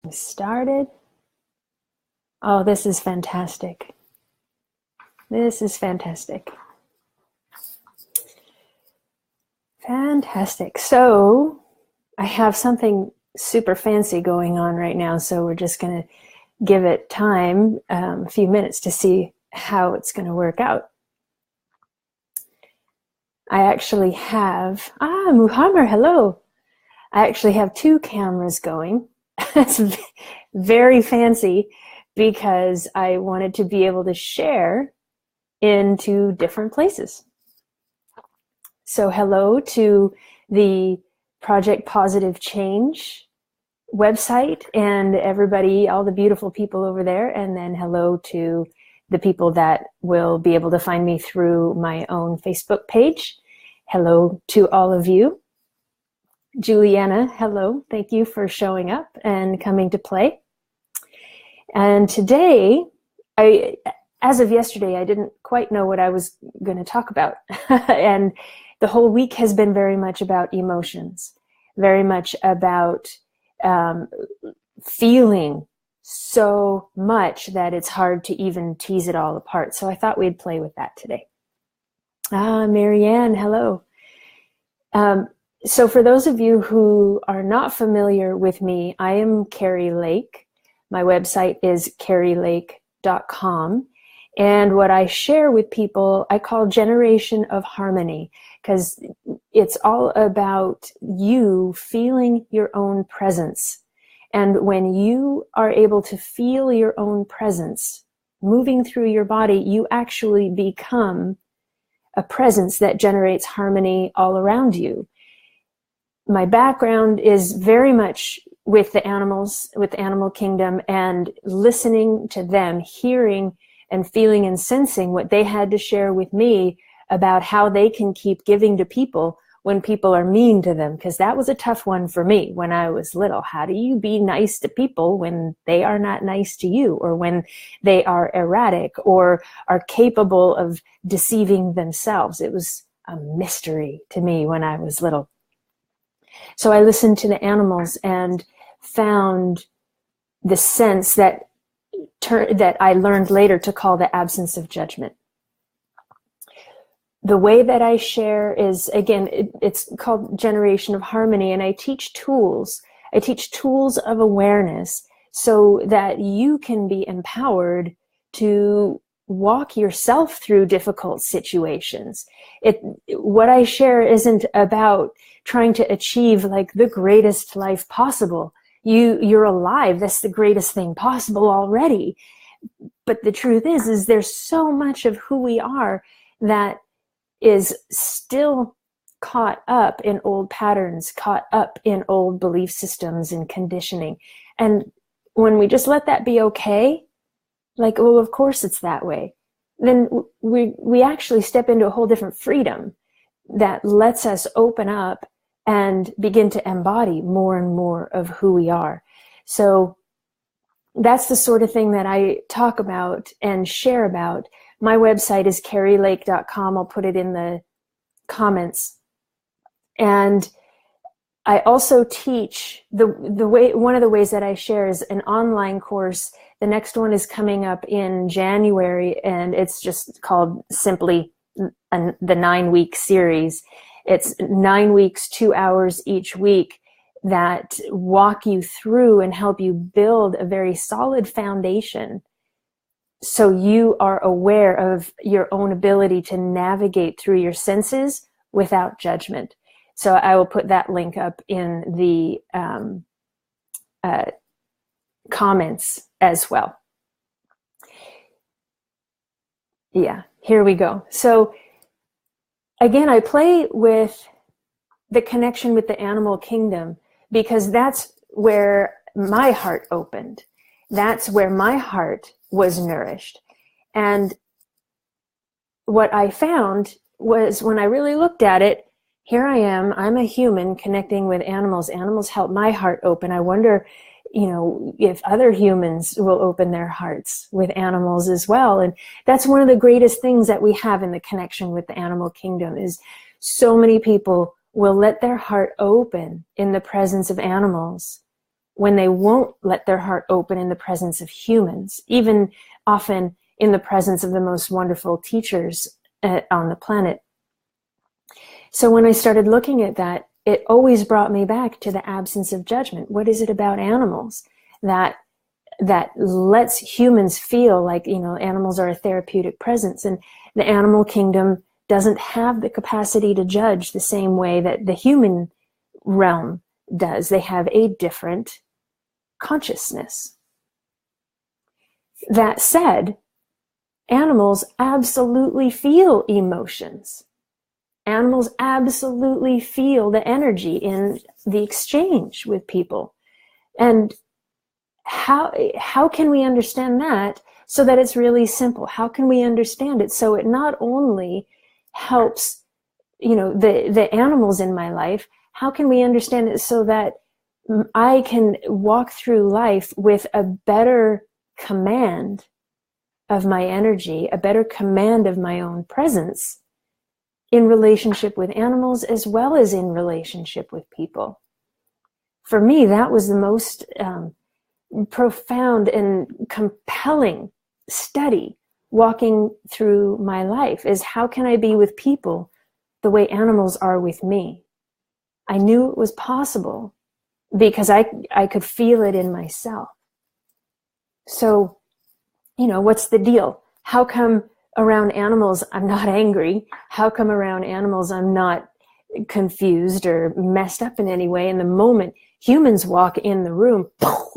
Started. Oh, this is fantastic. This is fantastic. Fantastic. So I have something super fancy going on right now, so we're just going to give it time, a few minutes to see how it's going to work out. I actually have, Muhammad, hello. I actually have two cameras going. It's very fancy because I wanted to be able to share into different places. So hello to the Project Positive Change website and everybody, all the beautiful people over there. And then hello to the people that will be able to find me through my own Facebook page. Hello to all of you. Juliana, hello. Thank you for showing up and coming to play. And today, as of yesterday, I didn't quite know what I was going to talk about. And the whole week has been very much about emotions, very much about feeling so much that it's hard to even tease it all apart. So I thought we'd play with that today. Marianne, hello. So for those of you who are not familiar with me, I am Kerri Lake. My website is kerrilake.com. And what I share with people, I call Generation of Harmony, because it's all about you feeling your own presence. And when you are able to feel your own presence moving through your body, you actually become a presence that generates harmony all around you. My background is very much with the animals, with the animal kingdom, and listening to them, hearing and feeling and sensing what they had to share with me about how they can keep giving to people when people are mean to them, because that was a tough one for me when I was little. How do you be nice to people when they are not nice to you, or when they are erratic or are capable of deceiving themselves? It was a mystery to me when I was little. So I listened to the animals and found the sense that I learned later to call the absence of judgment. The way that I share is, again, it's called Generation of Harmony, and I teach tools. I teach tools of awareness so that you can be empowered to walk yourself through difficult situations. What I share isn't about trying to achieve like the greatest life possible. You're alive. That's the greatest thing possible already. But the truth is there's so much of who we are that is still caught up in old patterns, caught up in old belief systems and conditioning. And when we just let that be okay, like, well, of course it's that way, then we actually step into a whole different freedom that lets us open up and begin to embody more and more of who we are. So that's the sort of thing that I talk about and share about. My website is kerrilake.com. I'll put it in the comments. And I also teach one of the ways that I share is an online course. The next one is coming up in January, and it's just called simply the 9-week series. It's 9 weeks, 2 hours each week that walk you through and help you build a very solid foundation so you are aware of your own ability to navigate through your senses without judgment. So I will put that link up in the comments as well. Yeah, here we go. So again, I play with the connection with the animal kingdom because that's where my heart opened. That's where my heart was nourished. And what I found was when I really looked at it, here I am, I'm a human connecting with animals. Animals help my heart open. I wonder, if other humans will open their hearts with animals as well. And that's one of the greatest things that we have in the connection with the animal kingdom is so many people will let their heart open in the presence of animals when they won't let their heart open in the presence of humans, even often in the presence of the most wonderful teachers on the planet. So when I started looking at that, it always brought me back to the absence of judgment. What is it about animals that lets humans feel like, animals are a therapeutic presence? And the animal kingdom doesn't have the capacity to judge the same way that the human realm does. They have a different consciousness. That said, animals absolutely feel emotions. Animals absolutely feel the energy in the exchange with people. And how can we understand that so that it's really simple? How can we understand it so it not only helps, the animals in my life? How can we understand it so that I can walk through life with a better command of my energy, a better command of my own presence in relationship with animals as well as in relationship with people? For me, that was the most profound and compelling study walking through my life, is how can I be with people the way animals are with me? I knew it was possible because I could feel it in myself. So, what's the deal? How come around animals I'm not angry? How come around animals I'm not confused or messed up in any way? And the moment humans walk in the room,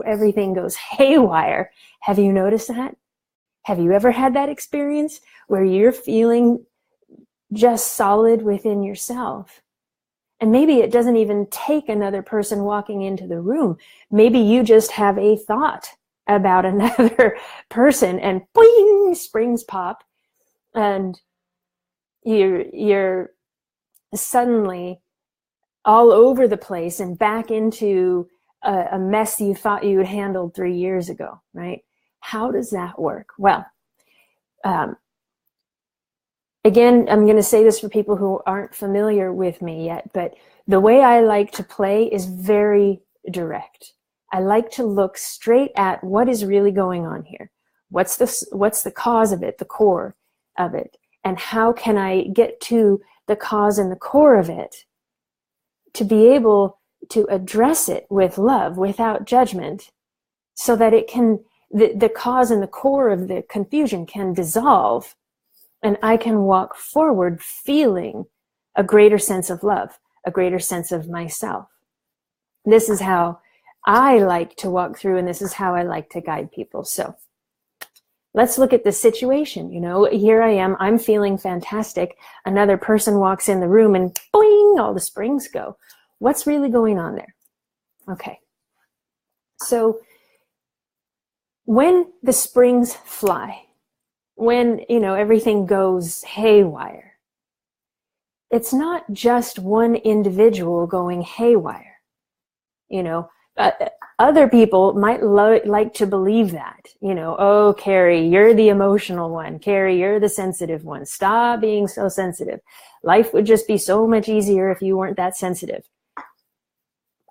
everything goes haywire. Have you noticed that? Have you ever had that experience where you're feeling just solid within yourself? And maybe it doesn't even take another person walking into the room. Maybe you just have a thought about another person and boing, springs pop, and you're suddenly all over the place and back into a mess you thought you had handled 3 years ago, right? How does that work? Well, again, I'm going to say this for people who aren't familiar with me yet, but the way I like to play is very direct. I like to look straight at what is really going on here. What's the cause of it, the core of it, and how can I get to the cause and the core of it to be able to address it with love, without judgment, so that it can, the cause and the core of the confusion can dissolve, and I can walk forward feeling a greater sense of love, a greater sense of myself. This is how I like to walk through, and this is how I like to guide people. So let's look at the situation. Here I am, I'm feeling fantastic. Another person walks in the room and boing, all the springs go. What's really going on there? Okay. So when the springs fly, when, everything goes haywire, it's not just one individual going haywire. Other people might like to believe that, oh, Kerri, you're the emotional one. Kerri, you're the sensitive one. Stop being so sensitive. Life would just be so much easier if you weren't that sensitive.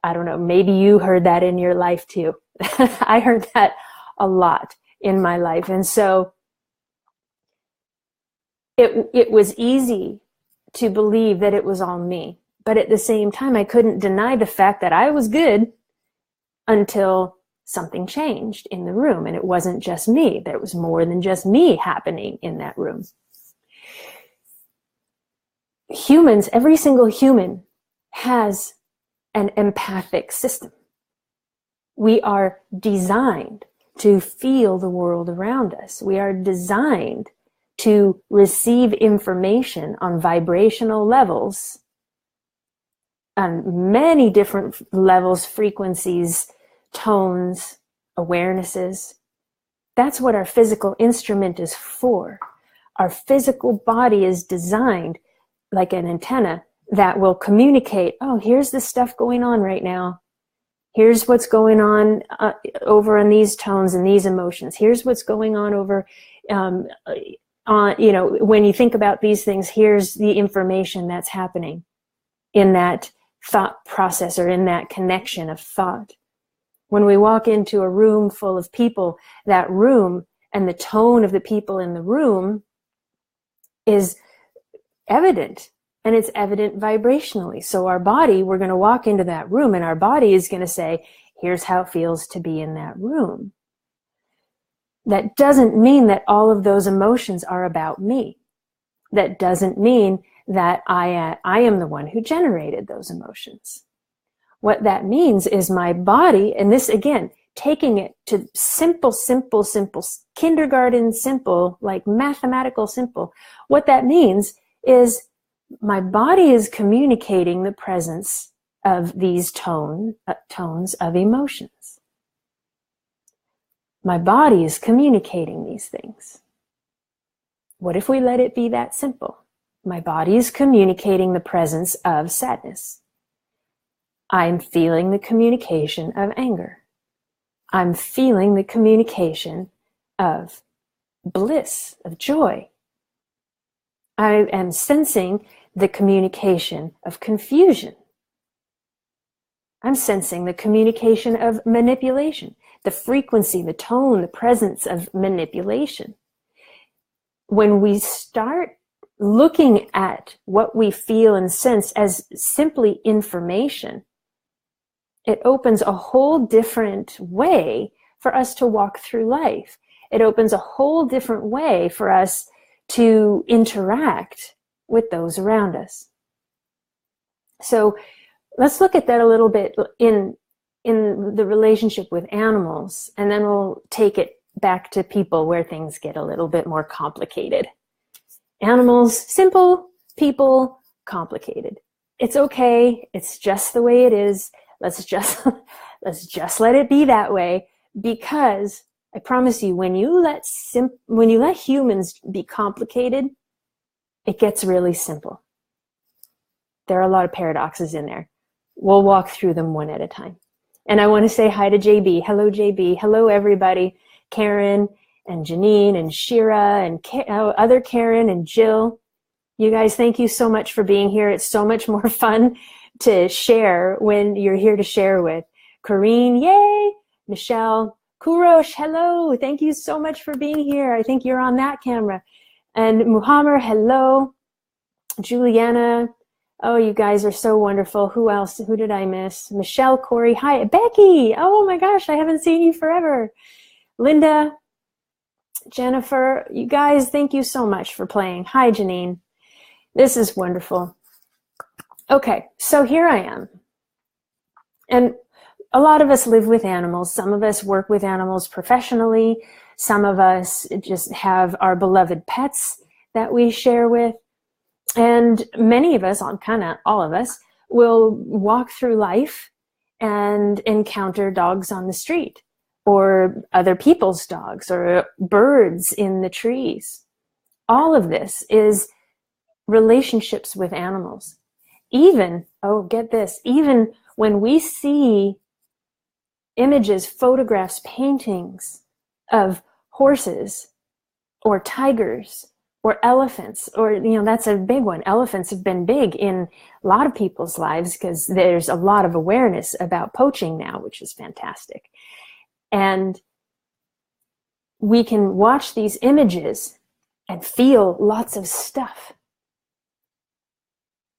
I don't know, maybe you heard that in your life too. I heard that a lot in my life. And so it was easy to believe that it was all me. But at the same time, I couldn't deny the fact that I was good until something changed in the room. And it wasn't just me. There was more than just me happening in that room. Humans, every single human has an empathic system. We are designed to feel the world around us. We are designed to receive information on vibrational levels, on many different levels, frequencies, tones, awarenesses. That's what our physical instrument is for. Our physical body is designed like an antenna that will communicate, oh, here's the stuff going on right now. Here's what's going on over on these tones and these emotions. Here's what's going on over, when you think about these things, here's the information that's happening in that thought process or in that connection of thought. When we walk into a room full of people, that room and the tone of the people in the room is evident, and it's evident vibrationally. So our body, we're going to walk into that room and our body is going to say, here's how it feels to be in that room. That doesn't mean that all of those emotions are about me. That doesn't mean that I am the one who generated those emotions. What that means is my body, and this again, taking it to simple, kindergarten simple, like mathematical simple. What that means is my body is communicating the presence of these tones of emotions. My body is communicating these things. What if we let it be that simple? My body is communicating the presence of sadness. I'm feeling the communication of anger. I'm feeling the communication of bliss, of joy. I am sensing the communication of confusion. I'm sensing the communication of manipulation, the frequency, the tone, the presence of manipulation. When we start looking at what we feel and sense as simply information, it opens a whole different way for us to walk through life. It opens a whole different way for us to interact with those around us. So let's look at that a little bit in the relationship with animals, and then we'll take it back to people where things get a little bit more complicated. Animals, simple. People, complicated. It's okay. It's just the way it is. Let's just let it be that way, because I promise you, when you let humans be complicated, it gets really simple. There are a lot of paradoxes in there. We'll walk through them one at a time. And I want to say hi to JB. Hello, JB. Hello, everybody. Karen and Janine and Shira and other Karen and Jill. You guys, thank you so much for being here. It's so much more fun to share when you're here to share with. Corrine, yay! Michelle, Kurosh, hello. Thank you so much for being here. I think you're on that camera. And Muhammad, hello. Juliana, oh, you guys are so wonderful. Who else? Who did I miss? Michelle, Corey, hi. Becky, oh my gosh, I haven't seen you forever. Linda, Jennifer, you guys, thank you so much for playing. Hi, Janine. This is wonderful. Okay, so here I am. And a lot of us live with animals. Some of us work with animals professionally. Some of us just have our beloved pets that we share with. And many of us, kind of all of us, will walk through life and encounter dogs on the street, or other people's dogs, or birds in the trees. All of this is relationships with animals. Even, oh, get this, even when we see images, photographs, paintings of horses or tigers or elephants, or, that's a big one. Elephants have been big in a lot of people's lives because there's a lot of awareness about poaching now, which is fantastic. And we can watch these images and feel lots of stuff.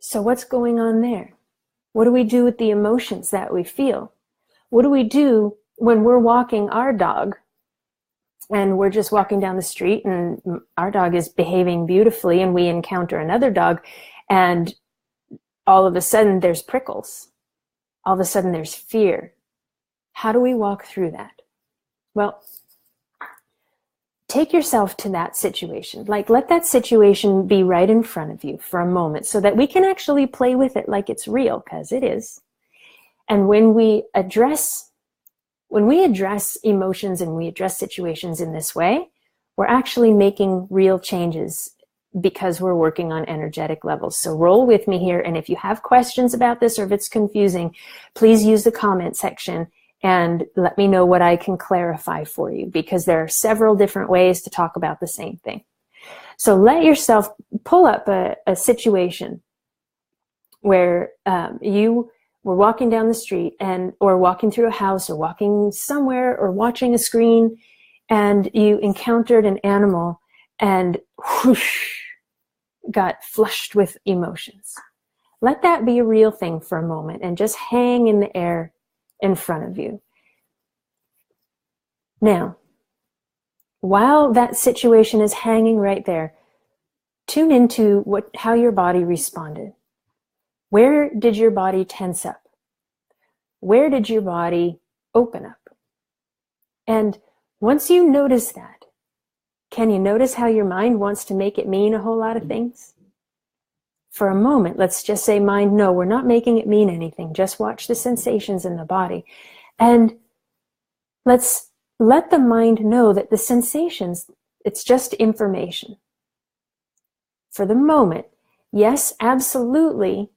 So what's going on there? What do we do with the emotions that we feel? What do we do when we're walking our dog and we're just walking down the street and our dog is behaving beautifully and we encounter another dog and all of a sudden there's prickles. All of a sudden there's fear. How do we walk through that? Well, take yourself to that situation. Like, let that situation be right in front of you for a moment so that we can actually play with it like it's real, because it is. And when we address emotions and we address situations in this way, we're actually making real changes because we're working on energetic levels. So roll with me here. And if you have questions about this or if it's confusing, please use the comment section and let me know what I can clarify for you, because there are several different ways to talk about the same thing. So let yourself pull up a situation where you we're walking down the street or walking through a house or walking somewhere or watching a screen, and you encountered an animal and whoosh, got flushed with emotions. Let that be a real thing for a moment and just hang in the air in front of you. Now, while that situation is hanging right there, tune into how your body responded. Where did your body tense up? Where did your body open up? And once you notice that, can you notice how your mind wants to make it mean a whole lot of things? For a moment, let's just say, mind, no, we're not making it mean anything. Just watch the sensations in the body. And let's let the mind know that the sensations, it's just information. For the moment, yes, absolutely,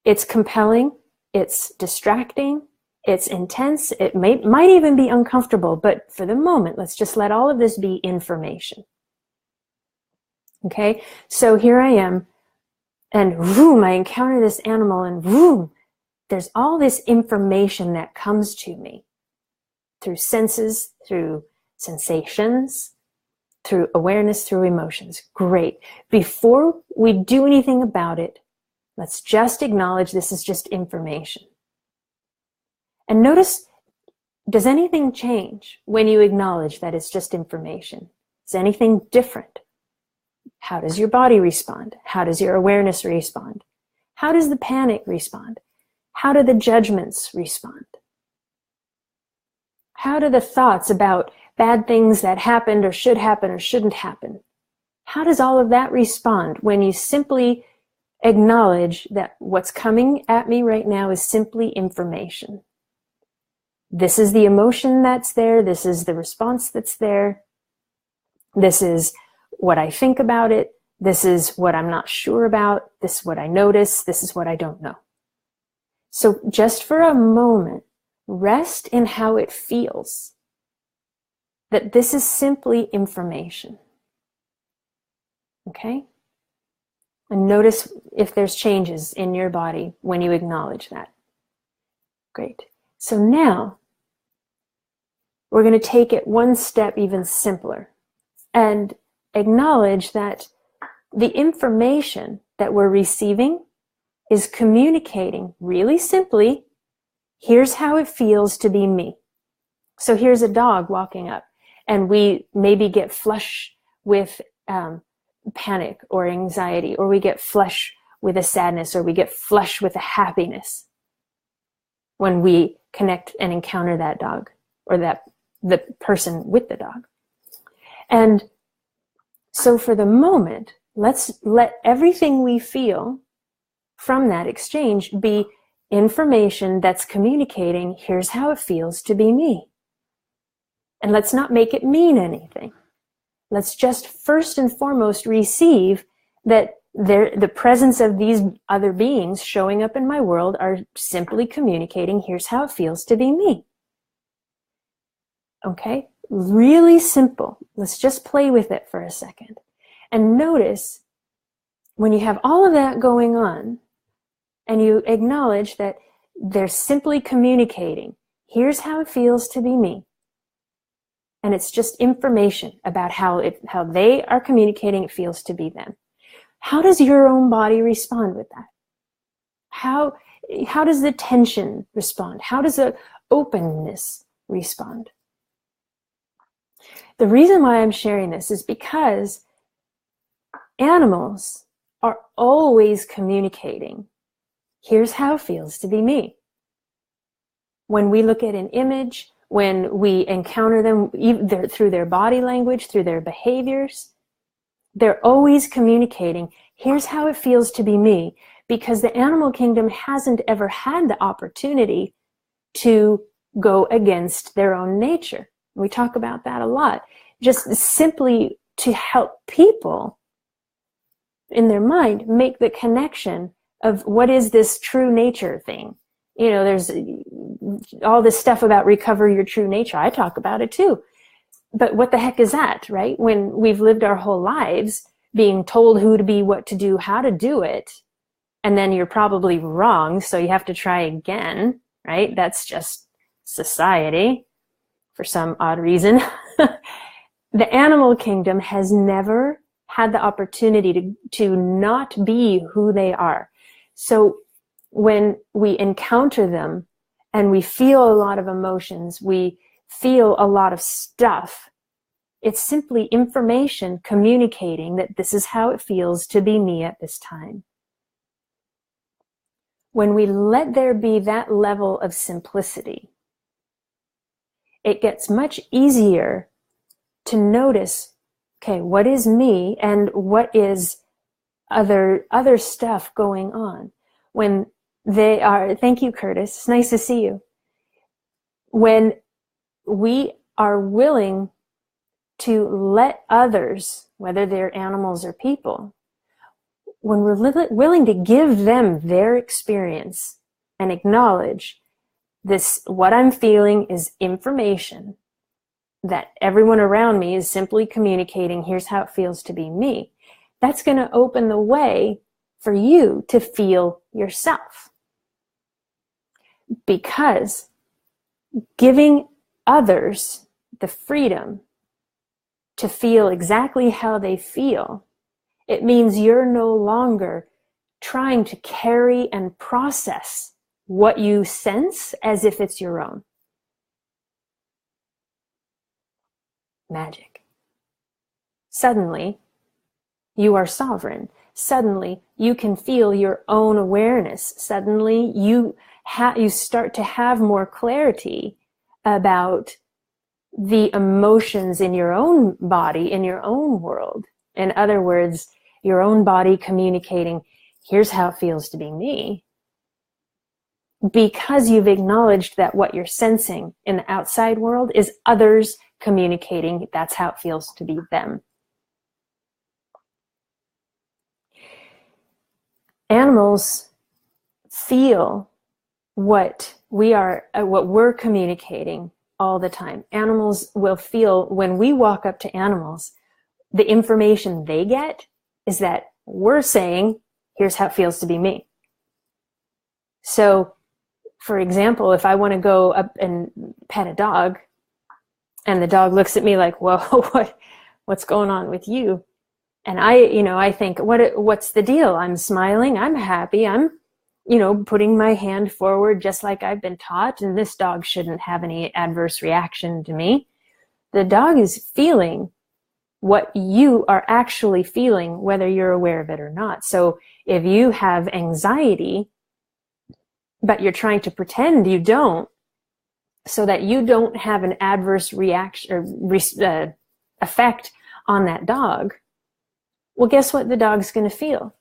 it's compelling, it's distracting, it's intense, it might even be uncomfortable, but for the moment, let's just let all of this be information. Okay, so here I am, and boom, I encounter this animal, and boom, there's all this information that comes to me through senses, through sensations, through awareness, through emotions. Great. Before we do anything about it, let's just acknowledge this is just information. And notice, does anything change when you acknowledge that it's just information? Is anything different? How does your body respond? How does your awareness respond? How does the panic respond? How do the judgments respond? How do the thoughts about bad things that happened or shouldn't happen? How does all of that respond when you simply acknowledge that what's coming at me right now is simply information? This is the emotion that's there. This is the response that's there. This is what I think about it. This is what I'm not sure about. This is what I notice. This is what I don't know. So just for a moment, rest in how it feels. That this is simply information. Okay? And notice if there's changes in your body when you acknowledge that. Great. So now, we're going to take it one step even simpler and acknowledge that the information that we're receiving is communicating really simply, here's how it feels to be me. So here's a dog walking up, and we maybe get flush with panic or anxiety, or we get flush with a sadness, or we get flush with a happiness when we connect and encounter that dog or the person with the dog. And so for the moment, let's let everything we feel from that exchange be information that's communicating, here's how it feels to be me. And let's not make it mean anything. Let's just first and foremost receive that the presence of these other beings showing up in my world are simply communicating, here's how it feels to be me. Okay? Really simple. Let's just play with it for a second. And notice when you have all of that going on and you acknowledge that they're simply communicating, here's how it feels to be me. And it's just information about how they are communicating it feels to be them. How does your own body respond with that? How does the tension respond? How does the openness respond? The reason why I'm sharing this is because animals are always communicating, here's how it feels to be me. When we look at an image, when we encounter them either through their body language, through their behaviors, they're always communicating, here's how it feels to be me, because the animal kingdom hasn't ever had the opportunity to go against their own nature. We talk about that a lot. Just simply to help people in their mind make the connection of what is this true nature thing. You know, there's all this stuff about recover your true nature. I talk about it too. But what the heck is that, right? When we've lived our whole lives being told who to be, what to do, how to do it, and then you're probably wrong, so you have to try again, right? That's just society for some odd reason. The animal kingdom has never had the opportunity to not be who they are. So when we encounter them and we feel a lot of emotions, we feel a lot of stuff, it's simply information communicating that this is how it feels to be me at this time. When we let there be that level of simplicity, it gets much easier to notice, okay, what is me and what is other stuff going on. When they are, thank you, Curtis, it's nice to see you. When we are willing to let others, whether they're animals or people, when we're willing to give them their experience and acknowledge this, what I'm feeling is information that everyone around me is simply communicating, here's how it feels to be me. That's going to open the way for you to feel yourself. Because giving others the freedom to feel exactly how they feel, it means you're no longer trying to carry and process what you sense as if it's your own. Magic. Suddenly, you are sovereign. Suddenly, you can feel your own awareness. Suddenly, you start to have more clarity about the emotions in your own body, in your own world. In other words, your own body communicating, here's how it feels to be me. Because you've acknowledged that what you're sensing in the outside world is others communicating, that's how it feels to be them. Animals feel what we're communicating all the time. Animals will feel, when we walk up to animals, the information they get is that we're saying, here's how it feels to be me. So, for example, if I want to go up and pet a dog, and the dog looks at me like, whoa, what's going on with you? And I think, what's the deal? I'm smiling, I'm happy, I'm, putting my hand forward just like I've been taught, and this dog shouldn't have any adverse reaction to me. The dog is feeling what you are actually feeling, whether you're aware of it or not. So if you have anxiety, but you're trying to pretend you don't, so that you don't have an adverse reaction or effect on that dog, well, guess what the dog's going to feel?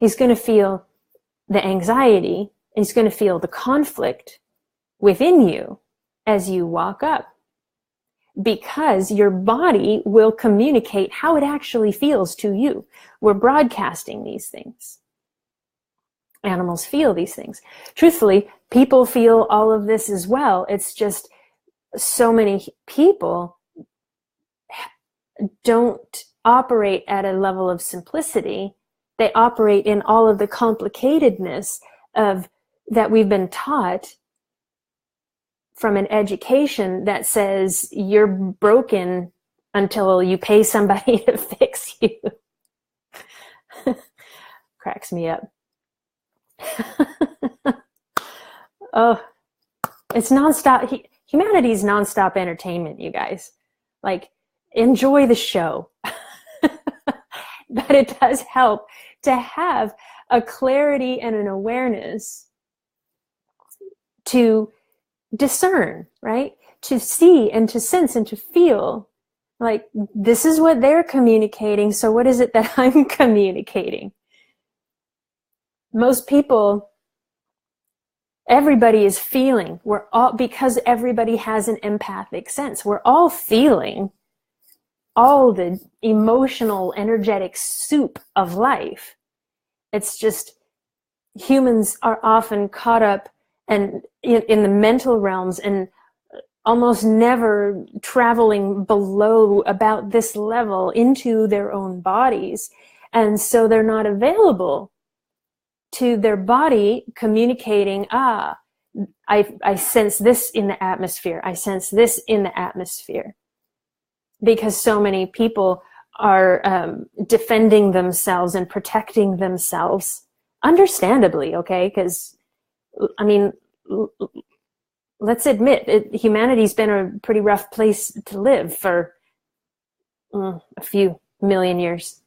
He's going to feel the anxiety. He's going to feel the conflict within you as you walk up, because your body will communicate how it actually feels to you. We're broadcasting these things. Animals feel these things. Truthfully, people feel all of this as well. It's just so many people don't operate at a level of simplicity. They operate in all of the complicatedness of that we've been taught from an education that says you're broken until you pay somebody to fix you. Cracks me up. Oh, it's nonstop. Humanity's nonstop entertainment, you guys. Like, enjoy the show. But it does help to have a clarity and an awareness to discern, right? To see and to sense and to feel like, this is what they're communicating, so what is it that I'm communicating? Most people, everybody is feeling. We're all, because everybody has an empathic sense, we're all feeling all the emotional, energetic soup of life. It's just humans are often caught up and in the mental realms and almost never traveling below about this level into their own bodies. And so they're not available to their body communicating, I sense this in the atmosphere. I sense this in the atmosphere. Because so many people are defending themselves and protecting themselves, understandably, okay? Because, I mean, let's admit, humanity's been a pretty rough place to live for a few million years.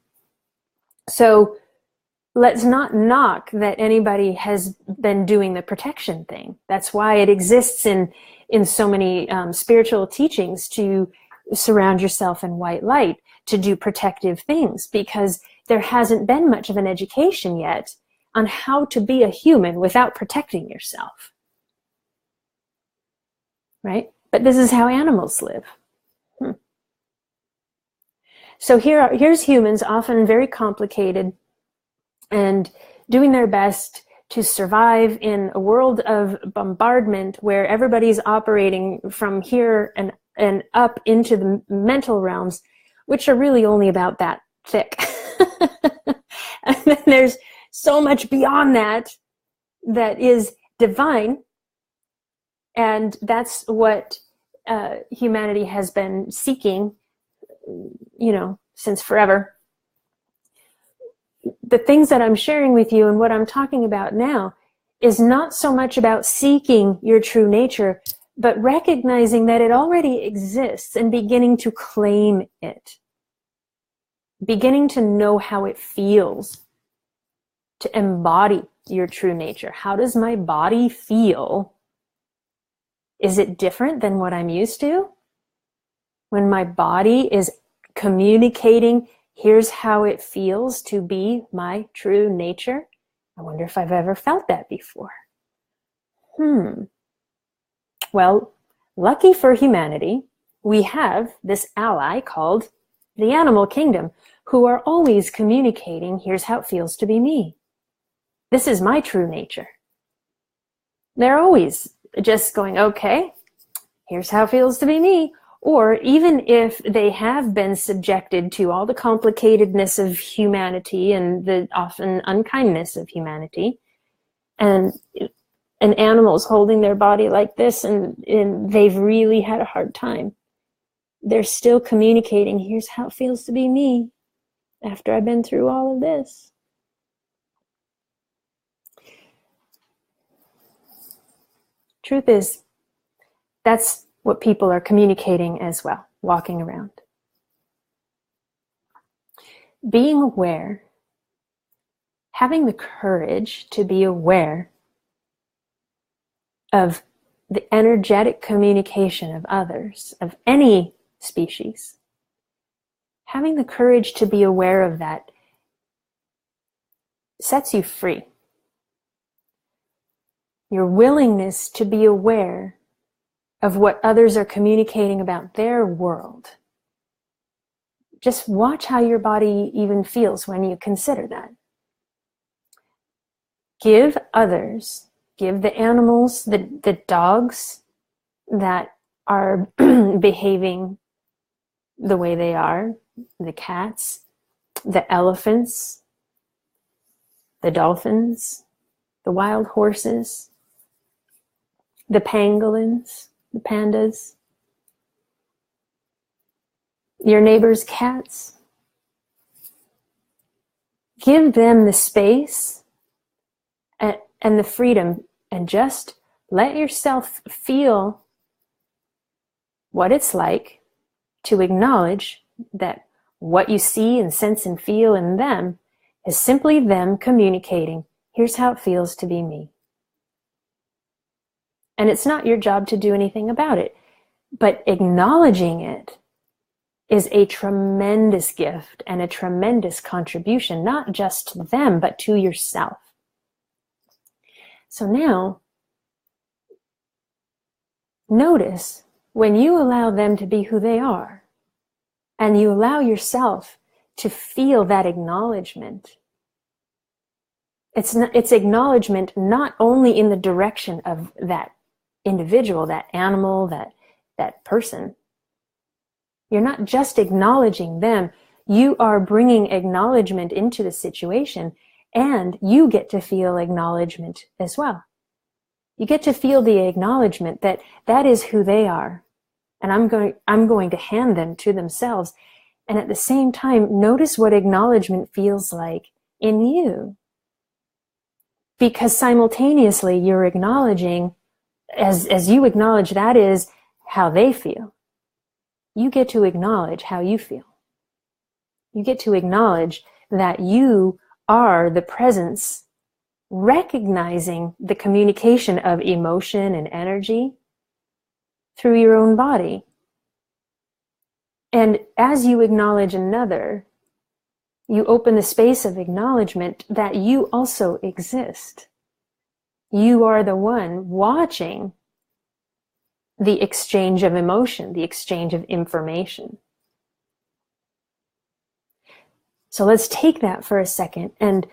So let's not knock that anybody has been doing the protection thing. That's why it exists in so many spiritual teachings, to surround yourself in white light, to do protective things, because there hasn't been much of an education yet on how to be a human without protecting yourself. Right? But this is how animals live. So here's humans, often very complicated and doing their best to survive in a world of bombardment where everybody's operating from here and up into the mental realms, which are really only about that thick. And then there's so much beyond that that is divine. And that's what humanity has been seeking, since forever. The things that I'm sharing with you and what I'm talking about now is not so much about seeking your true nature, but recognizing that it already exists and beginning to claim it. Beginning to know how it feels to embody your true nature. How does my body feel? Is it different than what I'm used to? When my body is communicating, here's how it feels to be my true nature. I wonder if I've ever felt that before. Well, lucky for humanity, we have this ally called the animal kingdom, who are always communicating, here's how it feels to be me. This is my true nature. They're always just going, okay, here's how it feels to be me. Or even if they have been subjected to all the complicatedness of humanity and the often unkindness of humanity, and an animal's holding their body like this and they've really had a hard time, they're still communicating, here's how it feels to be me after I've been through all of this. Truth is, that's what people are communicating as well, walking around. Being aware, having the courage to be aware of the energetic communication of others, of any species, having the courage to be aware of that sets you free. Your willingness to be aware of what others are communicating about their world. Just watch how your body even feels when you consider that. Give others, give the animals, the dogs that are behaving the way they are, the cats, the elephants, the dolphins, the wild horses, the pangolins, the pandas, your neighbor's cats. Give them the space and the freedom, and just let yourself feel what it's like to acknowledge that what you see and sense and feel in them is simply them communicating, here's how it feels to be me. And it's not your job to do anything about it, but acknowledging it is a tremendous gift and a tremendous contribution, not just to them, but to yourself. So now, notice when you allow them to be who they are, and you allow yourself to feel that acknowledgement. It's acknowledgement not only in the direction of that individual, that animal, that person. You're not just acknowledging them. You are bringing acknowledgement into the situation And you get to feel acknowledgement as well. You get to feel the acknowledgement that that is who they are. And I'm going to hand them to themselves. And at the same time, notice what acknowledgement feels like in you. Because simultaneously you're acknowledging, as you acknowledge that is how they feel, you get to acknowledge how you feel. You get to acknowledge that you are the presence, recognizing the communication of emotion and energy through your own body. And as you acknowledge another, you open the space of acknowledgement that you also exist. You are the one watching the exchange of emotion, the exchange of information. So let's take that for a second and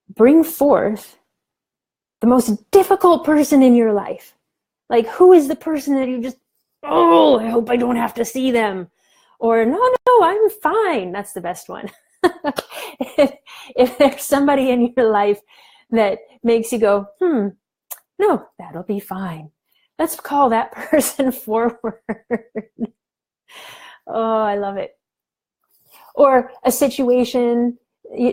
bring forth the most difficult person in your life. Like, who is the person that you just, oh, I hope I don't have to see them. Or, no, I'm fine. That's the best one. if there's somebody in your life that makes you go, no, that'll be fine. Let's call that person forward. Oh, I love it. Or a situation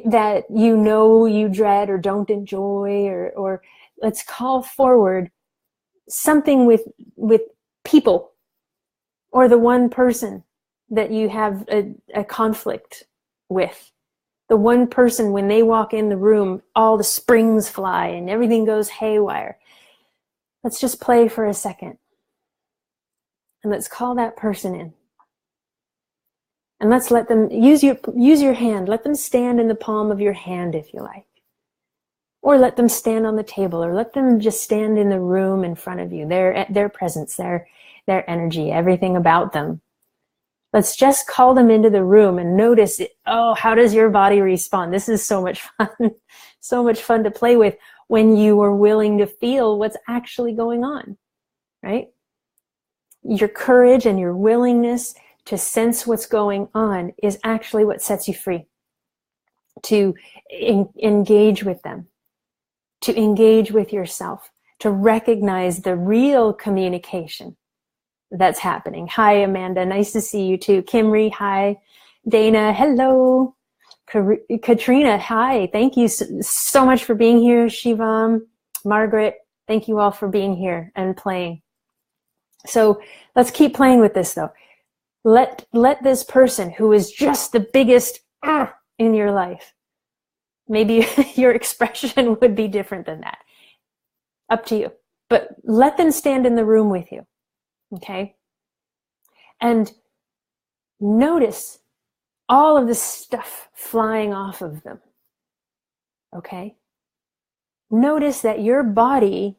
that you know you dread or don't enjoy, or let's call forward something with people, or the one person that you have a conflict with. The one person, when they walk in the room, all the springs fly and everything goes haywire. Let's just play for a second. And let's call that person in. And let's let them use your hand. Let them stand in the palm of your hand if you like. Or let them stand on the table, or let them just stand in the room in front of you. Their presence, their energy, everything about them. Let's just call them into the room and notice, how does your body respond? This is so much fun. So much fun to play with when you are willing to feel what's actually going on, right? Your courage and your willingness to sense what's going on is actually what sets you free. To engage with them, to engage with yourself, to recognize the real communication that's happening. Hi, Amanda. Nice to see you too. Kimri, hi. Dana, hello. Katrina, hi. Thank you so much for being here. Shivam, Margaret, thank you all for being here and playing. So let's keep playing with this though. Let this person who is just the biggest in your life, maybe your expression would be different than that. Up to you. But let them stand in the room with you. Okay? And notice all of the stuff flying off of them. Okay? Notice that your body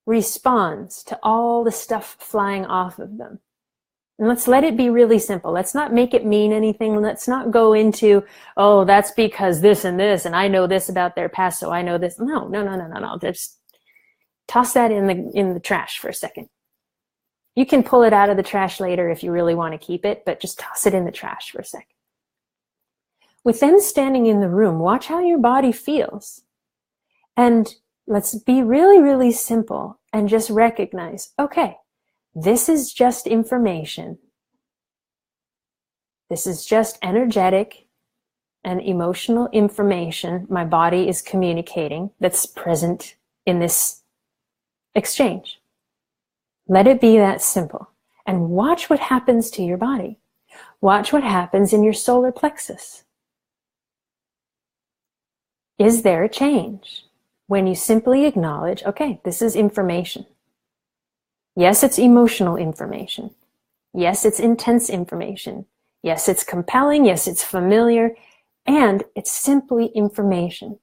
responds to all the stuff flying off of them. And let's let it be really simple. Let's not make it mean anything. Let's not go into, oh, that's because this, and I know this about their past, so I know this. No. Just toss that in the trash for a second. You can pull it out of the trash later if you really want to keep it, but just toss it in the trash for a second. With them standing in the room, watch how your body feels. And let's be really, really simple and just recognize, okay, this is just information. This is just energetic and emotional information my body is communicating that's present in this exchange. Let it be that simple. And watch what happens to your body. Watch what happens in your solar plexus. Is there a change when you simply acknowledge, okay, this is information. Yes, it's emotional information. Yes, it's intense information. Yes, it's compelling. Yes, it's familiar. And it's simply information.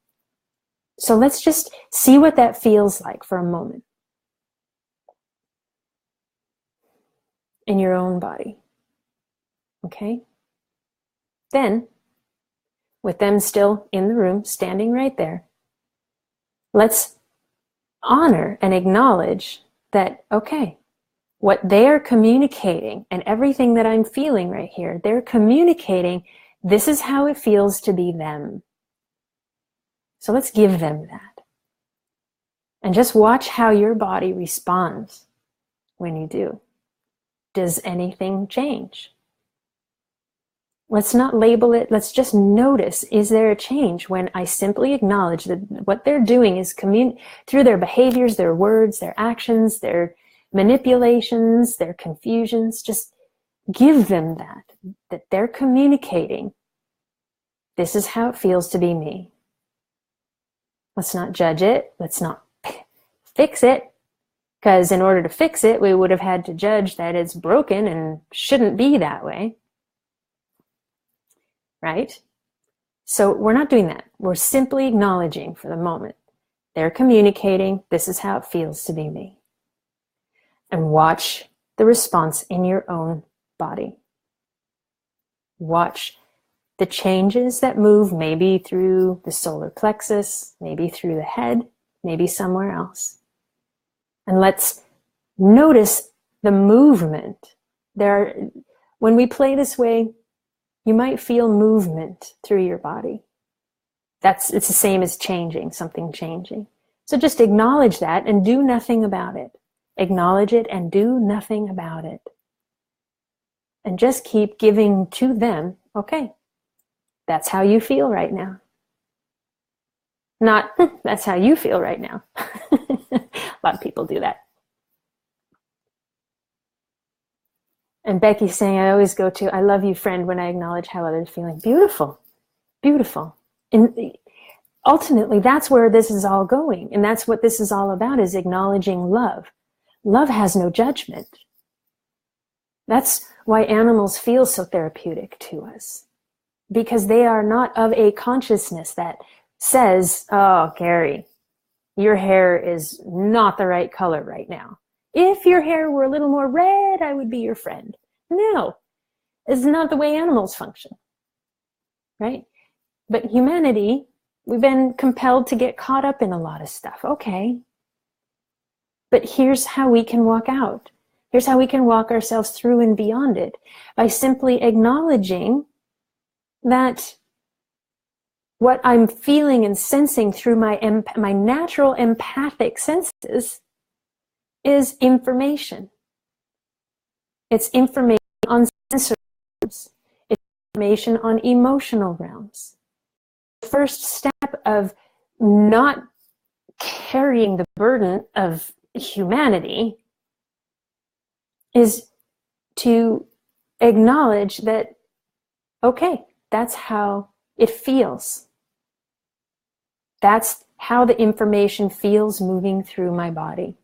So let's just see what that feels like for a moment. In your own body. Okay? Then, with them still in the room, standing right there, let's honor and acknowledge that, okay, what they're communicating and everything that I'm feeling right here, they're communicating, this is how it feels to be them. So let's give them that. And just watch how your body responds when you do. Does anything change? Let's not label it. Let's just notice, is there a change when I simply acknowledge that what they're doing is through their behaviors, their words, their actions, their manipulations, their confusions. Just give them that they're communicating. This is how it feels to be me. Let's not judge it. Let's not fix it. Because in order to fix it, we would have had to judge that it's broken and shouldn't be that way. Right? So we're not doing that. We're simply acknowledging for the moment. They're communicating. This is how it feels to be me. And watch the response in your own body. Watch the changes that move, maybe through the solar plexus, maybe through the head, maybe somewhere else. And let's notice the movement. When we play this way, you might feel movement through your body. It's the same as changing, something changing. So just acknowledge that and do nothing about it. Acknowledge it and do nothing about it. And just keep giving to them, okay, that's how you feel right now. Not, that's how you feel right now. A lot of people do that. And Becky's saying, I always go to, I love you, friend, when I acknowledge how others are feeling. Beautiful, beautiful. And ultimately, that's where this is all going. And that's what this is all about, is acknowledging love. Love has no judgment. That's why animals feel so therapeutic to us. Because they are not of a consciousness that says, oh, Kerri, your hair is not the right color right now. If your hair were a little more red, I would be your friend. No, it's not the way animals function, right? But humanity, we've been compelled to get caught up in a lot of stuff. Okay, but here's how we can walk out. Here's how we can walk ourselves through and beyond it, by simply acknowledging that what I'm feeling and sensing through my natural empathic senses is information. It's information on sensory realms. It's information on emotional realms. The first step of not carrying the burden of humanity is to acknowledge that, okay, that's how it feels. That's how the information feels moving through my body.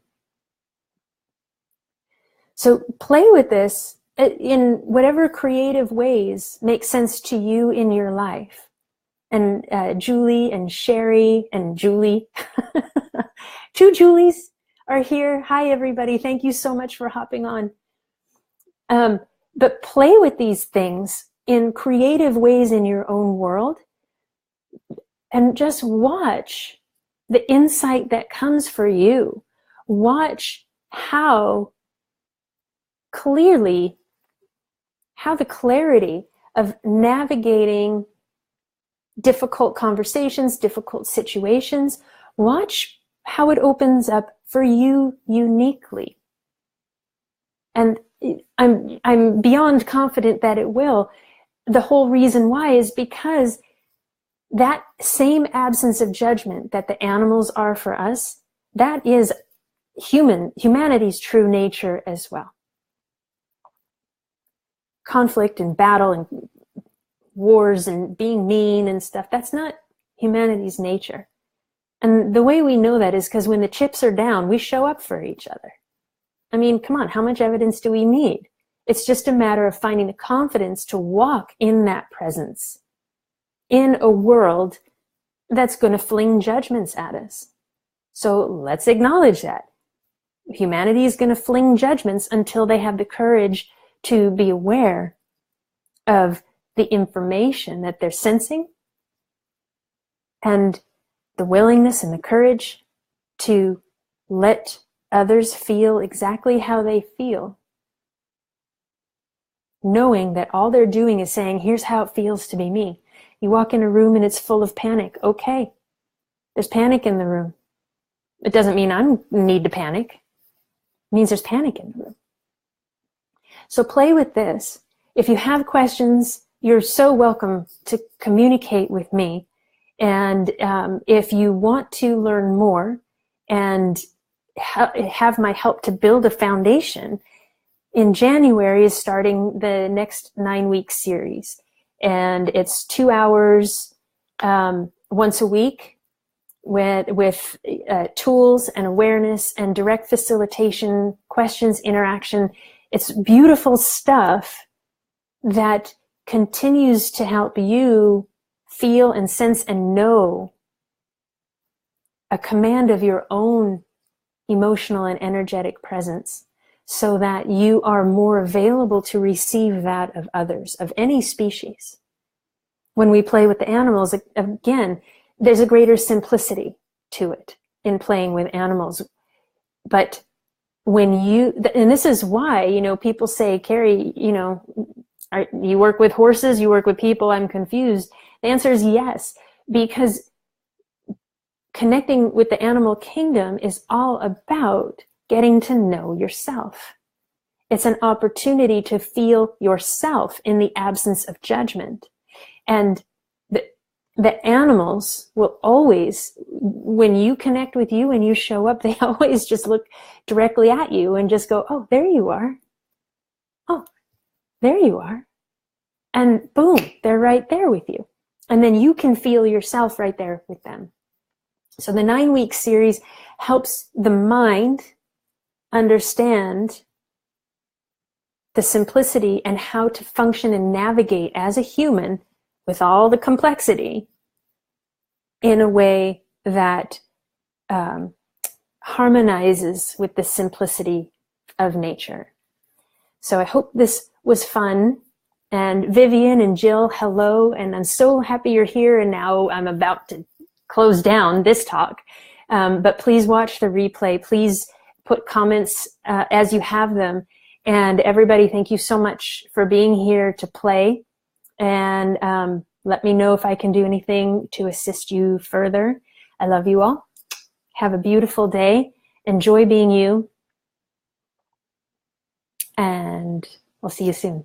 So play with this in whatever creative ways make sense to you in your life. And Julie and Sherry and Julie, 2 Julies are here. Hi, everybody. Thank you so much for hopping on. But play with these things in creative ways in your own world, and just watch the insight that comes for you. Watch how clearly, how the clarity of navigating difficult conversations, difficult situations, watch how it opens up for you uniquely. And I'm beyond confident that it will. The whole reason why is because that same absence of judgment that the animals are for us, that is humanity's true nature as well. Conflict and battle and wars and being mean and stuff, that's not humanity's nature. And the way we know that is because when the chips are down, we show up for each other. I mean, come on, how much evidence do we need? It's just a matter of finding the confidence to walk in that presence in a world that's going to fling judgments at us. So let's acknowledge that. Humanity is going to fling judgments until they have the courage to be aware of the information that they're sensing and the willingness and the courage to let others feel exactly how they feel, knowing that all they're doing is saying, here's how it feels to be me. You walk in a room and it's full of panic. Okay, There's panic in the room. It doesn't mean I need to panic. It means there's panic in the room. So play with this. If you have questions, you're so welcome to communicate with me. And if you want to learn more and have my help to build a foundation, in January is starting the next 9-week series. And it's 2 hours once a week with tools and awareness and direct facilitation, questions, interaction. It's beautiful stuff that continues to help you feel and sense and know a command of your own emotional and energetic presence, so that you are more available to receive that of others, of any species. When we play with the animals, again, there's a greater simplicity to it in playing with animals. But when and this is why, people say, Kerri, you work with horses, you work with people, I'm confused. The answer is yes, because connecting with the animal kingdom is all about getting to know yourself. It's an opportunity to feel yourself in the absence of judgment. And the animals will always, when you connect with you and you show up, they always just look directly at you and just go, oh, there you are. Oh, there you are. And boom, they're right there with you. And then you can feel yourself right there with them. So the 9-week series helps the mind understand the simplicity and how to function and navigate as a human with all the complexity in a way that harmonizes with the simplicity of nature. So I hope this was fun. And Vivian and Jill, hello. And I'm so happy you're here. And now I'm about to close down this talk. But please watch the replay. Please put comments as you have them. And everybody, thank you so much for being here to play. And let me know if I can do anything to assist you further. I love you all. Have a beautiful day. Enjoy being you. And we'll see you soon.